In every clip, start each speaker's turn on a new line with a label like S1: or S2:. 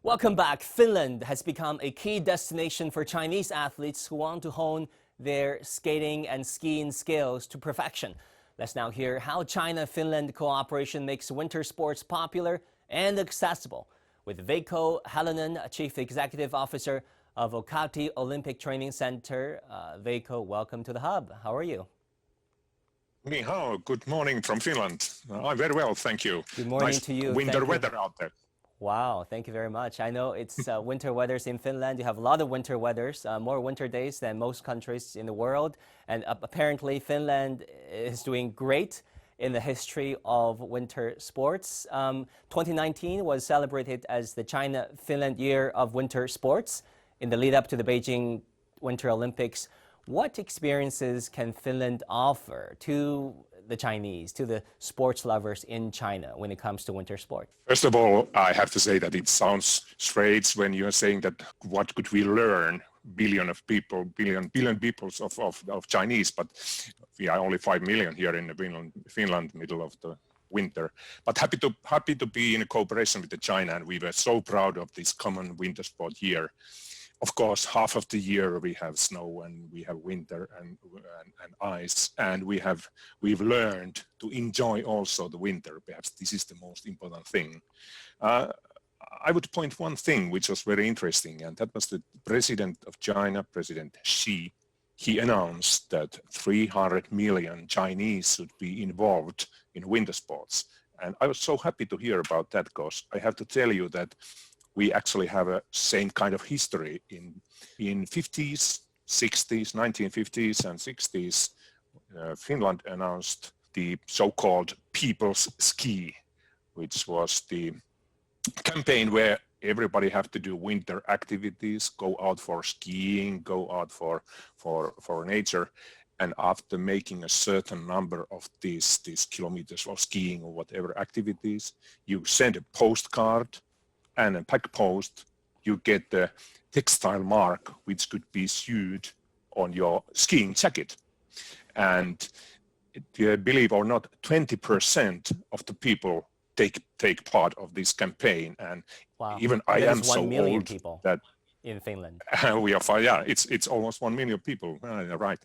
S1: Welcome back. Finland has become a key destination for Chinese athletes who want to hone their skating and skiing skills to perfection. Let's now hear how China-Finland cooperation makes winter sports popular and accessible with Veikko Halonen, Chief Executive Officer of Vuokatti Olympic Training Center. Veikko, welcome to the Hub. How are you?
S2: Ni hao, good morning from Finland. I'm very well, thank you.
S1: Good morning
S2: nice
S1: to you.
S2: Winter weather out there.
S1: Wow, thank you very much. I know it's winter weathers in Finland. You have a lot of winter weathers, more winter days than most countries in the world. And apparently Finland is doing great in the history of winter sports. 2019 was celebrated as the China-Finland Year of Winter Sports in the lead up to the Beijing Winter Olympics. What experiences can Finland offer to the Chinese, to the sports lovers in China when it comes to winter sport?
S2: First of all, I have to say that it sounds strange when you're saying that what could we learn? Billion people of Chinese, but we are only 5 million here in Finland, middle of the winter. But happy to be in cooperation with China, and we were so proud of this common winter sport here. Of course, half of the year we have snow and we have winter and ice, and we've learned to enjoy also the winter. Perhaps this is the most important thing. I would point one thing which was very interesting, and that was the president of China, President Xi. He announced that 300 million Chinese should be involved in winter sports. And I was so happy to hear about that, because I have to tell you that we actually have a same kind of history in 50s, 60s, 1950s and 60s. Finland announced the so-called People's Ski, which was the campaign where everybody have to do winter activities, go out for skiing, go out for nature. And after making a certain number of these kilometers of skiing or whatever activities, you send a postcard and a pack post, you get the textile mark, which could be sewed on your skiing jacket. And believe or not, 20% of the people take part of this campaign. And
S1: wow.
S2: Even I am so old
S1: people
S2: that
S1: in Finland.
S2: we are yeah, it's almost 1 million people. Right.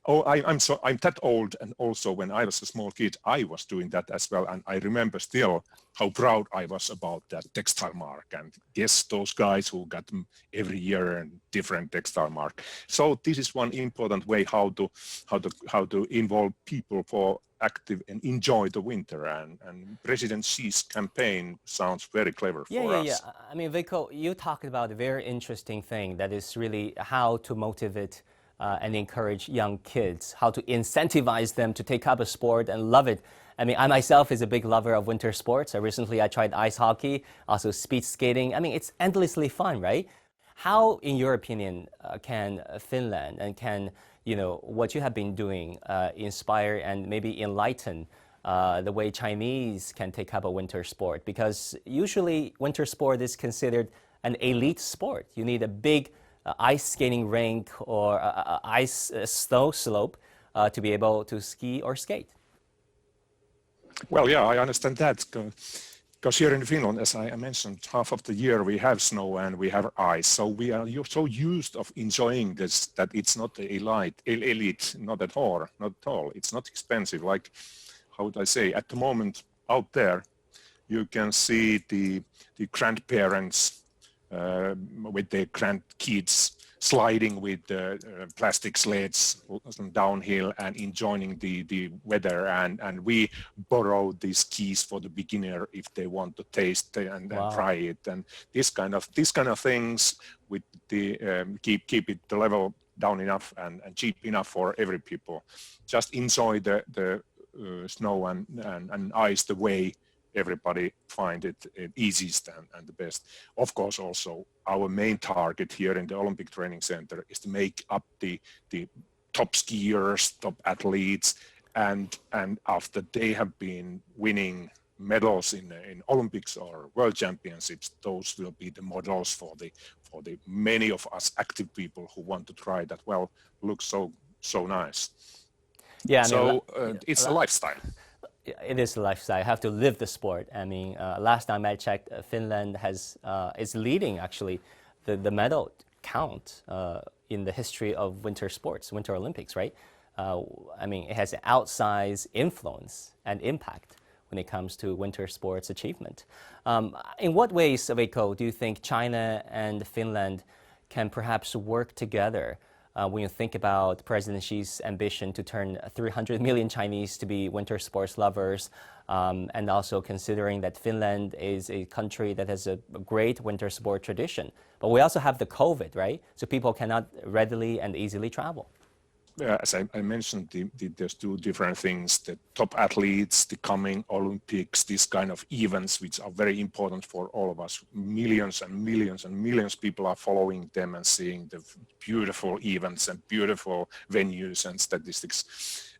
S2: Oh, I'm that old, and also when I was a small kid, I was doing that as well, and I remember still how proud I was about that textile mark. And yes, those guys who got them every year and different textile mark. So this is one important way how to involve people for active and enjoy the winter, and President Xi's campaign sounds very clever for us.
S1: Yeah. I mean, Veikko, you talked about a very interesting thing that is really how to motivate and encourage young kids, how to incentivize them to take up a sport and love it. I mean, I myself is a big lover of winter sports. Recently I tried ice hockey, also speed skating. I mean, it's endlessly fun, right? How, in your opinion, can Finland and can what you have been doing inspire and maybe enlighten the way Chinese can take up a winter sport? Because usually winter sport is considered an elite sport. You need a big ice skating rink or ice snow slope to be able to ski or skate.
S2: Well, yeah, I understand that. Because here in Finland, as I mentioned, half of the year we have snow and we have ice. So we are so used of enjoying this that it's not elite, not at all. It's not expensive. Like, how would I say, at the moment out there, you can see the grandparents with their grandkids sliding with plastic sleds downhill and enjoying the weather, and we borrow these skis for the beginner if they want to taste and try it, and this kind of things with the keep it the level down enough and cheap enough for every people. Just enjoy the snow and ice the way everybody find it easiest and the best. Of course, also our main target here in the Olympic Training Center is to make up the top skiers, top athletes, and after they have been winning medals in Olympics or World Championships, those will be the models for the many of us active people who want to try that. Well, looks so nice.
S1: Yeah,
S2: so it's a lifestyle.
S1: it is a lifestyle. You have to live the sport. I mean, last time I checked, Finland is leading actually the medal count in the history of winter sports, Winter Olympics, right? I mean, it has an outsized influence and impact when it comes to winter sports achievement. In what ways, Veikko, do you think China and Finland can perhaps work together when you think about President Xi's ambition to turn 300 million Chinese to be winter sports lovers, and also considering that Finland is a country that has a great winter sport tradition. But we also have the COVID, right? So people cannot readily and easily travel.
S2: As I mentioned, there's two different things: the top athletes, the coming Olympics, these kind of events, which are very important for all of us. Millions and millions and millions of people are following them and seeing the beautiful events and beautiful venues and statistics,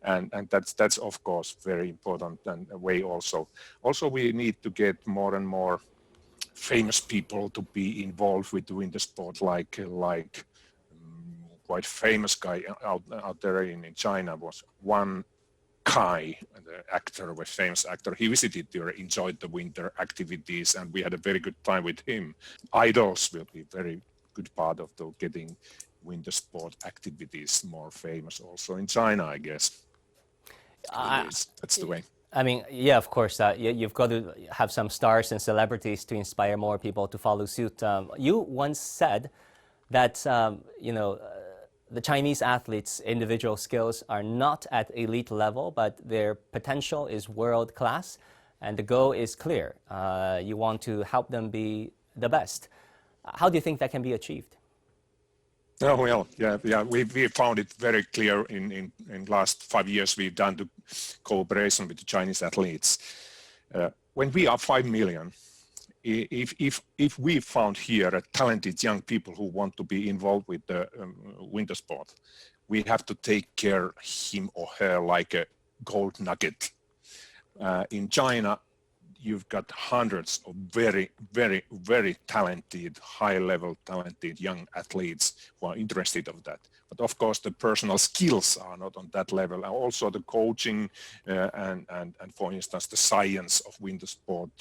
S2: and that's of course very important and a way also. Also, we need to get more and more famous people to be involved with the winter sport, like quite famous guy out there in China was Wang Guan, the actor, was famous actor. He visited there, enjoyed the winter activities, and we had a very good time with him. Idols will be very good part of the getting winter sport activities more famous also in China, I guess. That's the way.
S1: I mean, yeah, of course, you've got to have some stars and celebrities to inspire more people to follow suit. You once said that, the Chinese athletes' individual skills are not at elite level, but their potential is world class, and the goal is clear. You want to help them be the best. How do you think that can be achieved?
S2: Oh, well, yeah. We found it very clear in last 5 years. We've done the cooperation with the Chinese athletes. When we are 5 million, if we found here a talented young people who want to be involved with the winter sport, we have to take care him or her like a gold nugget. In China, you've got hundreds of very, very, very talented, high-level talented young athletes who are interested of that. But of course, the personal skills are not on that level. And also the coaching and for instance, the science of winter sport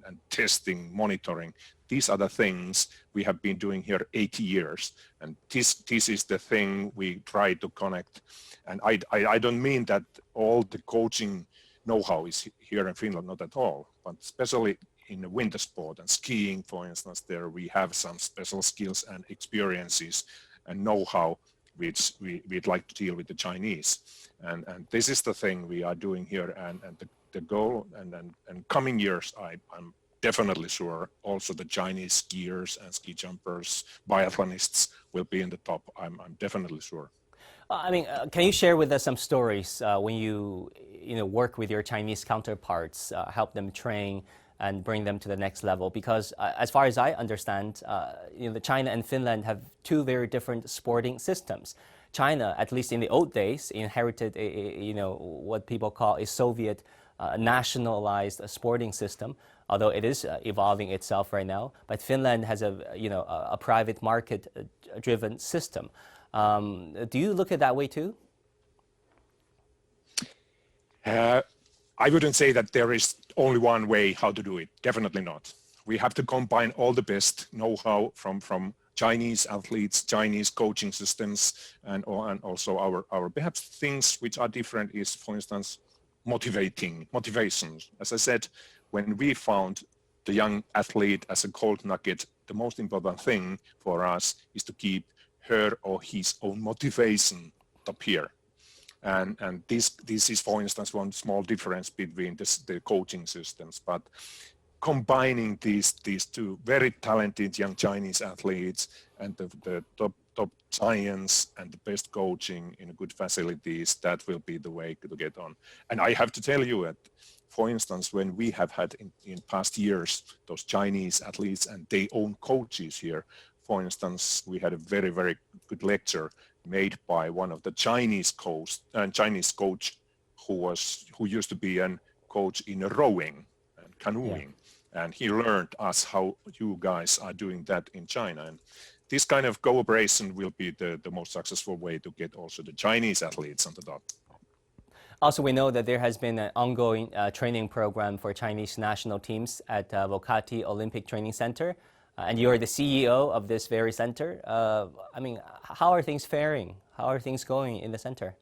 S2: and testing, monitoring. These are the things we have been doing here 80 years. And this is the thing we try to connect. And I don't mean that all the coaching know-how is here in Finland, not at all, but especially in the winter sport and skiing, for instance, there we have some special skills and experiences and know-how which we'd like to deal with the Chinese. And this is the thing we are doing here, and the goal and coming years, I'm definitely sure also the Chinese skiers and ski jumpers, biathlonists will be in the top. I'm definitely sure.
S1: I mean, can you share with us some stories when you work with your Chinese counterparts, help them train and bring them to the next level? Because as far as I understand, China and Finland have two very different sporting systems. China, at least in the old days, inherited what people call a Soviet nationalized sporting system, although it is evolving itself right now. But Finland has a private market-driven system. Do you look at that way too?
S2: I wouldn't say that there is only one way how to do it. Definitely not. We have to combine all the best know-how from Chinese athletes, Chinese coaching systems, and also our perhaps things which are different is, for instance, motivation. As I said, when we found the young athlete as a gold nugget, the most important thing for us is to keep her or his own motivation up here. And this is, for instance, one small difference between the coaching systems. But combining these two very talented young Chinese athletes and the top science and the best coaching in good facilities, that will be the way to get on. And I have to tell you that, for instance, when we have had in past years those Chinese athletes and their own coaches here, for instance, we had a very, very good lecture made by one of the Chinese coach who used to be a coach in rowing and canoeing, and he learned us how you guys are doing that in China. And this kind of cooperation will be the most successful way to get also the Chinese athletes on the top.
S1: Also, we know that there has been an ongoing training program for Chinese national teams at Vuokatti Olympic Training Center, and you're the CEO of this very center. I mean, how are things faring? How are things going in the center?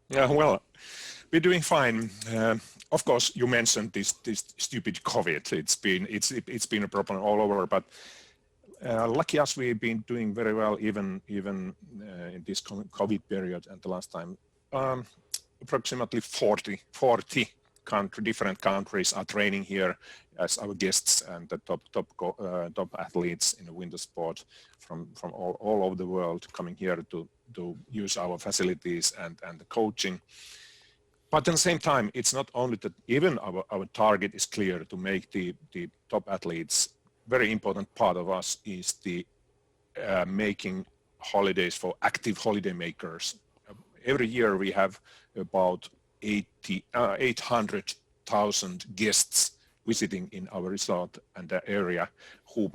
S2: Yeah, well, we're doing fine. Of course, you mentioned this stupid COVID. It's been a problem all over, but lucky us, we've been doing very well even in this COVID period. And the last time, approximately 40 different countries are training here as our guests, and the top athletes in the winter sport from all over the world coming here to use our facilities and the coaching. But at the same time, it's not only that. Even our target is clear to make the top athletes. Very important part of us is the making holidays for active holiday makers. Every year we have about 800,000 guests visiting in our resort and the area who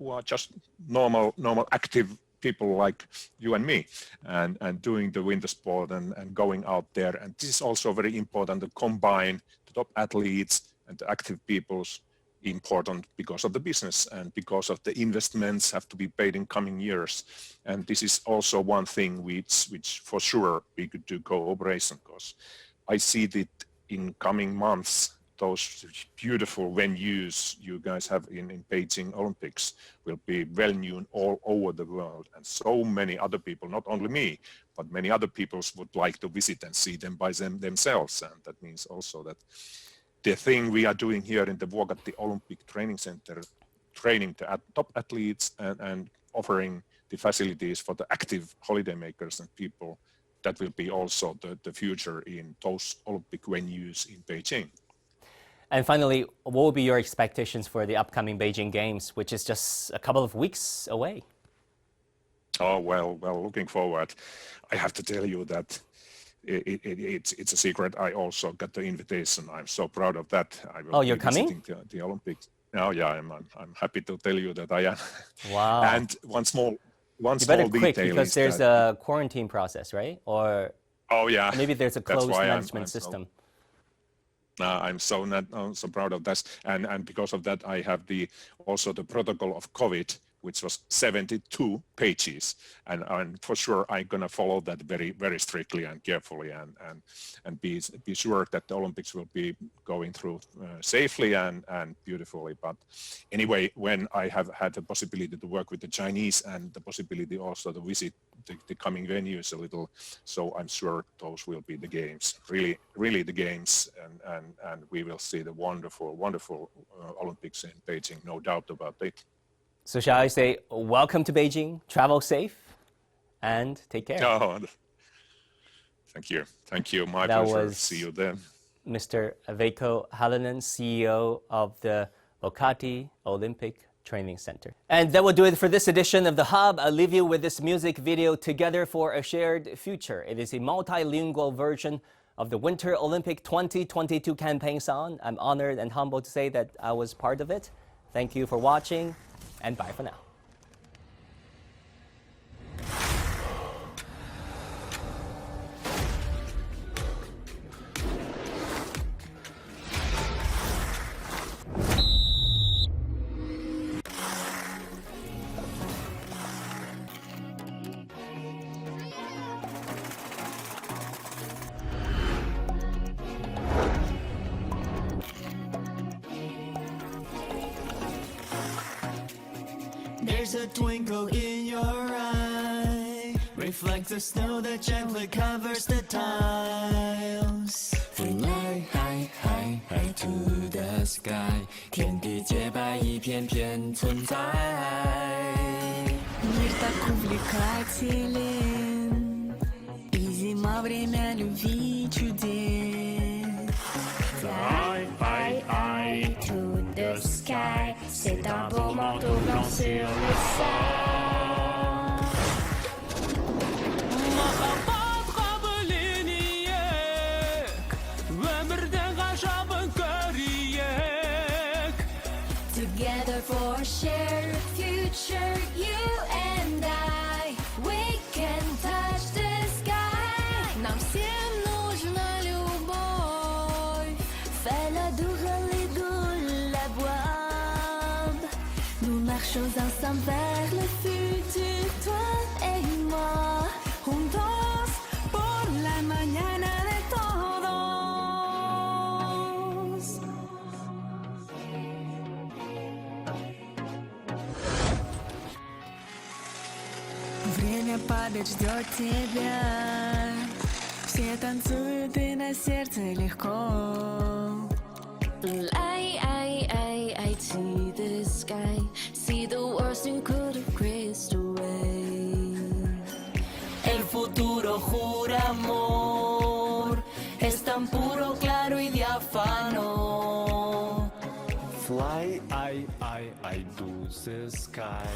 S2: are just normal active people like you and me, and doing the winter sport and going out there. And this is also very important to combine the top athletes and the active people's important because of the business and because of the investments have to be paid in coming years. And this is also one thing which for sure we could do cooperation, because I see that in coming months those beautiful venues you guys have in Beijing Olympics will be well known all over the world, and so many other people, not only me, but many other people would like to visit and see them by themselves. And that means also that the thing we are doing here in the Vuokatti Olympic Training Center, training the top athletes and offering the facilities for the active holidaymakers and people, that will be also the future in those Olympic venues in Beijing.
S1: And finally, what will be your expectations for the upcoming Beijing Games, which is just a couple of weeks away?
S2: Oh, well, looking forward. I have to tell you that it's a secret. I also got the invitation. I'm so proud of that. I will
S1: you're
S2: be
S1: coming?
S2: visiting the Olympics. Oh, yeah, I'm happy to tell you that I am.
S1: Wow.
S2: And one small
S1: You better quick,
S2: detail
S1: because
S2: is
S1: there's
S2: that,
S1: a quarantine process, right? Or
S2: oh yeah,
S1: maybe there's a
S2: that's
S1: closed
S2: why
S1: management
S2: I'm
S1: system.
S2: I'm so proud of that, and because of that, I have also the protocol of COVID, which was 72 pages, and for sure I'm gonna follow that very strictly and carefully, and be sure that the Olympics will be going through safely and beautifully. But anyway, when I have had the possibility to work with the Chinese and the possibility also to visit the coming venues a little, so I'm sure those will be the games, really the games, and we will see the wonderful Olympics in Beijing, no doubt about it.
S1: So shall I say, welcome to Beijing, travel safe, and take care.
S2: Oh, thank you. My
S1: That
S2: pleasure.
S1: was
S2: See you then.
S1: Mr. Veikko Halonen, CEO of the Vuokatti Olympic Training Center. And that will do it for this edition of The Hub. I'll leave you with this music video, Together for a Shared Future. It is a multilingual version of the Winter Olympic 2022 campaign song. I'm honored and humbled to say that I was part of it. Thank you for watching, and bye for now.
S3: There's a twinkle in your eye, reflects the snow that gently covers the tiles. Fly high, high, high to the sky， 天地洁白一片片存在。Мир так увлекателен, и зима время любви чудес. Fly, fly, high to the sky, c'est un beau manteau blanc sur le sang. Махаббат кабылинiyek, өмірден ғажабын көрейік. Together for a shared future, you and I, we can touch the sky. Нам всем нужен
S4: choses ensemble vers le futur, toi et moi, juntos por la mañana de todos. Время падать ждет тебя. Все танцуют и на сердце легко. I see the sky, see the worst you could have graced away. El futuro jura amor, es tan puro, claro y diáfano.
S5: Fly, I do the sky.